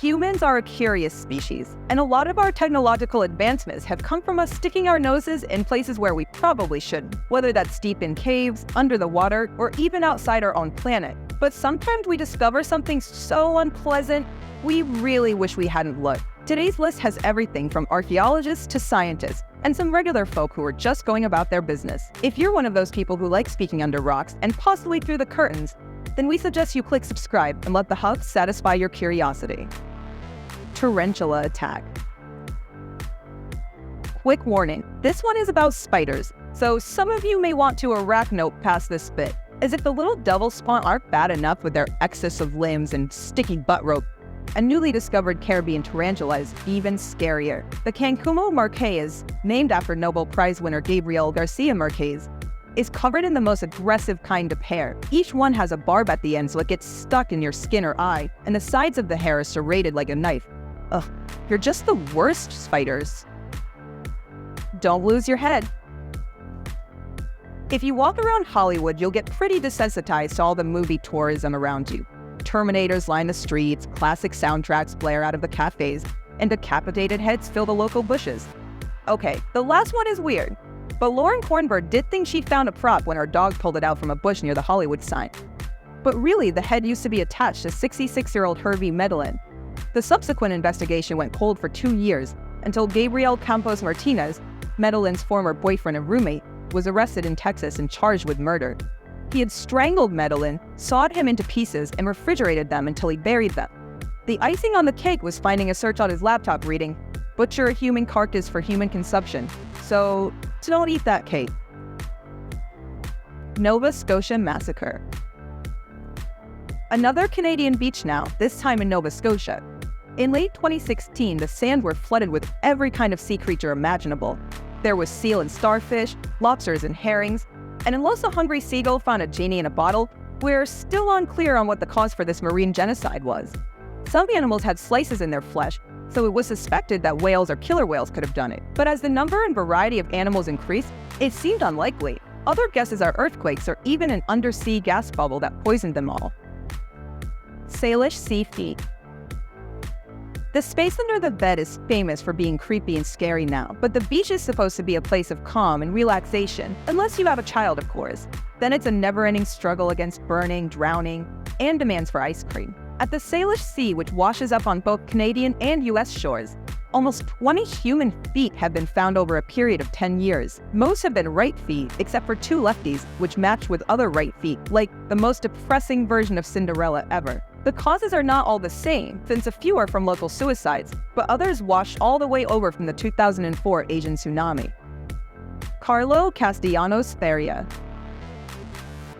Humans are a curious species, and a lot of our technological advancements have come from us sticking our noses in places where we probably shouldn't, whether that's deep in caves, under the water, or even outside our own planet. But sometimes we discover something so unpleasant, we really wish we hadn't looked. Today's list has everything from archaeologists to scientists, and some regular folk who are just going about their business. If you're one of those people who like speaking under rocks and possibly through the curtains, then we suggest you click subscribe and let the hub satisfy your curiosity. Tarantula attack. Quick warning, this one is about spiders, so some of you may want to arachnote past this bit, as if the little devil spawn aren't bad enough with their excess of limbs and sticky butt rope. A newly discovered Caribbean tarantula is even scarier. The Cancumo marquez, named after Nobel Prize winner Gabriel Garcia Marquez, is covered in the most aggressive kind of hair. Each one has a barb at the end so it gets stuck in your skin or eye, and the sides of the hair are serrated like a knife. Ugh, you're just the worst, spiders. Don't lose your head. If you walk around Hollywood, you'll get pretty desensitized to all the movie tourism around you. Terminators line the streets, classic soundtracks blare out of the cafes, and decapitated heads fill the local bushes. Okay, the last one is weird, but Lauren Kornberg did think she found a prop when her dog pulled it out from a bush near the Hollywood sign. But really, the head used to be attached to 66-year-old Hervey Medellin. The subsequent investigation went cold for 2 years until Gabriel Campos Martinez, Medellin's former boyfriend and roommate, was arrested in Texas and charged with murder. He had strangled Medellin, sawed him into pieces, and refrigerated them until he buried them. The icing on the cake was finding a search on his laptop reading, "Butcher a human carcass for human consumption." So don't eat that cake. Nova Scotia Massacre. Another Canadian beach now, this time in Nova Scotia. In late 2016, the sand were flooded with every kind of sea creature imaginable. There was seal and starfish, lobsters and herrings, and unless a hungry seagull found a genie in a bottle, we're still unclear on what the cause for this marine genocide was. Some animals had slices in their flesh, so it was suspected that whales or killer whales could have done it. But as the number and variety of animals increased, it seemed unlikely. Other guesses are earthquakes or even an undersea gas bubble that poisoned them all. Salish Sea Feet. The space under the bed is famous for being creepy and scary now, but the beach is supposed to be a place of calm and relaxation, unless you have a child, of course. Then it's a never-ending struggle against burning, drowning, and demands for ice cream. At the Salish Sea, which washes up on both Canadian and US shores, almost 20 human feet have been found over a period of 10 years. Most have been right feet, except for 2 lefties, which match with other right feet, like the most depressing version of Cinderella ever. The causes are not all the same, since a few are from local suicides, but others washed all the way over from the 2004 Asian tsunami. Carlo Castellanos Feria.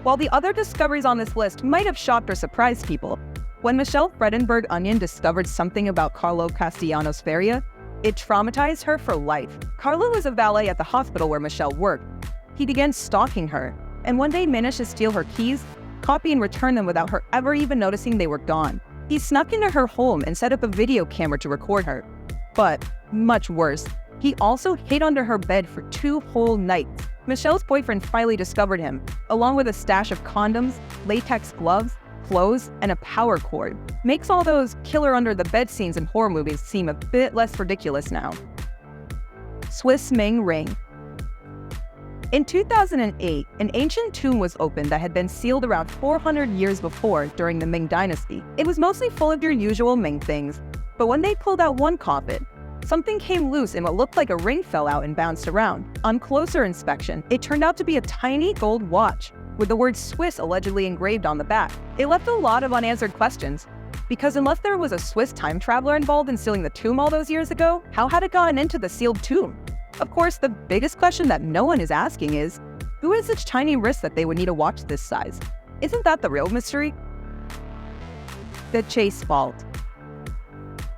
While the other discoveries on this list might have shocked or surprised people, when Michelle Fredenberg Onion discovered something about Carlo Castellanos Feria, it traumatized her for life. Carlo was a valet at the hospital where Michelle worked. He began stalking her, and one day managed to steal her keys, copy and return them without her ever even noticing they were gone. He snuck into her home and set up a video camera to record her. But, much worse, he also hid under her bed for 2 whole nights. Michelle's boyfriend finally discovered him, along with a stash of condoms, latex gloves, clothes, and a power cord. Makes all those killer under the bed scenes in horror movies seem a bit less ridiculous now. Swiss Ming Ring. In 2008, an ancient tomb was opened that had been sealed around 400 years before during the Ming Dynasty. It was mostly full of your usual Ming things, but when they pulled out one coffin, something came loose and what looked like a ring fell out and bounced around. On closer inspection, it turned out to be a tiny gold watch, with the word Swiss allegedly engraved on the back. It left a lot of unanswered questions, because unless there was a Swiss time traveler involved in sealing the tomb all those years ago, how had it gotten into the sealed tomb? Of course, the biggest question that no one is asking is, who has such tiny wrists that they would need a watch this size? Isn't that the real mystery? The Chase Fault.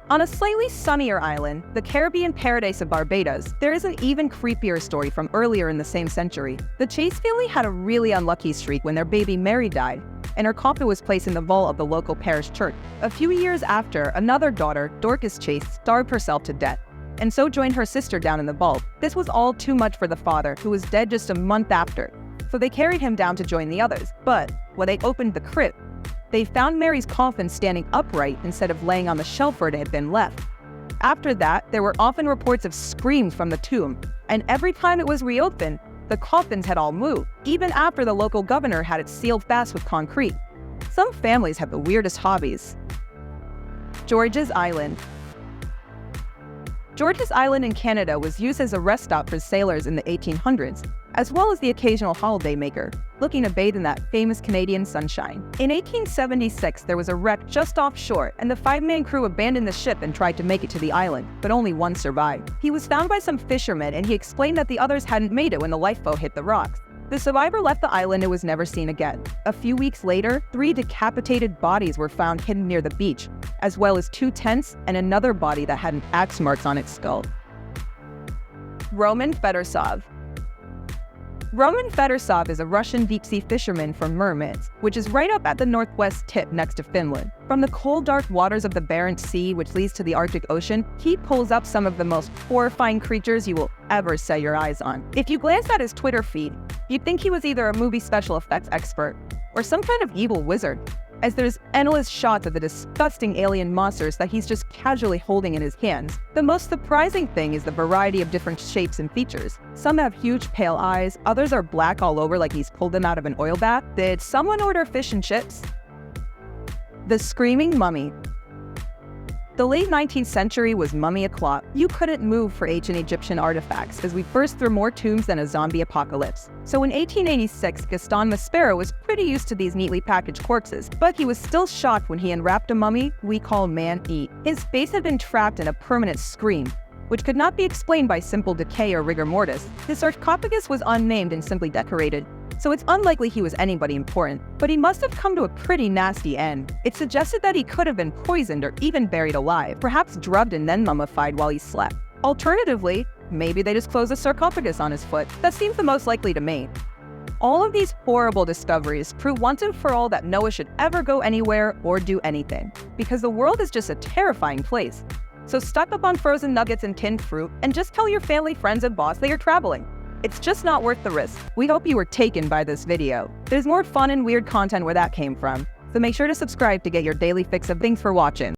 On a slightly sunnier island, the Caribbean paradise of Barbados, there is an even creepier story from earlier in the same century. The Chase family had a really unlucky streak when their baby Mary died, and her coffin was placed in the vault of the local parish church. A few years after, another daughter, Dorcas Chase, starved herself to death, and so joined her sister down in the vault. This was all too much for the father, who was dead just a month after, so they carried him down to join the others. But when they opened the crypt, They found Mary's coffin standing upright instead of laying on the shelf where it had been left. After that, there were often reports of screams from the tomb, and every time it was reopened, the coffins had all moved, even after the local governor had it sealed fast with concrete. Some families have the weirdest hobbies. George's Island. George's Island in Canada was used as a rest stop for sailors in the 1800s, as well as the occasional holidaymaker, looking to bathe in that famous Canadian sunshine. In 1876, there was a wreck just offshore, and the 5-man crew abandoned the ship and tried to make it to the island, but only one survived. He was found by some fishermen, and he explained that the others hadn't made it when the lifeboat hit the rocks. The survivor left the island and was never seen again. A few weeks later, 3 decapitated bodies were found hidden near the beach, as well as 2 tents and another body that had axe marks on its skull. Roman Fedosov. Roman Fedosov is a Russian deep-sea fisherman from Murmansk, which is right up at the northwest tip next to Finland. From the cold, dark waters of the Barents Sea, which leads to the Arctic Ocean, he pulls up some of the most horrifying creatures you will ever set your eyes on. If you glance at his Twitter feed, you'd think he was either a movie special effects expert or some kind of evil wizard, as there's endless shots of the disgusting alien monsters that he's just casually holding in his hands. The most surprising thing is the variety of different shapes and features. Some have huge pale eyes, others are black all over like he's pulled them out of an oil bath. Did someone order fish and chips? The Screaming Mummy. The late 19th century was mummy o'clock. You couldn't move for ancient Egyptian artifacts, as we burst through more tombs than a zombie apocalypse. So in 1886, Gaston Maspero was pretty used to these neatly packaged corpses, but he was still shocked when he unwrapped a mummy we call man-eat. His face had been trapped in a permanent scream, which could not be explained by simple decay or rigor mortis. His sarcophagus was unnamed and simply decorated, so it's unlikely he was anybody important, but he must have come to a pretty nasty end. It suggested that he could have been poisoned or even buried alive, perhaps drugged and then mummified while he slept. Alternatively, maybe they just closed a sarcophagus on his foot. That seems the most likely to me. All of these horrible discoveries prove once and for all that Noah should ever go anywhere or do anything, because the world is just a terrifying place. So stock up on frozen nuggets and tinned fruit, and just tell your family, friends, and boss that you're traveling. It's just not worth the risk. We hope you were taken by this video. There's more fun and weird content where that came from, so make sure to subscribe to get your daily fix of things for watching.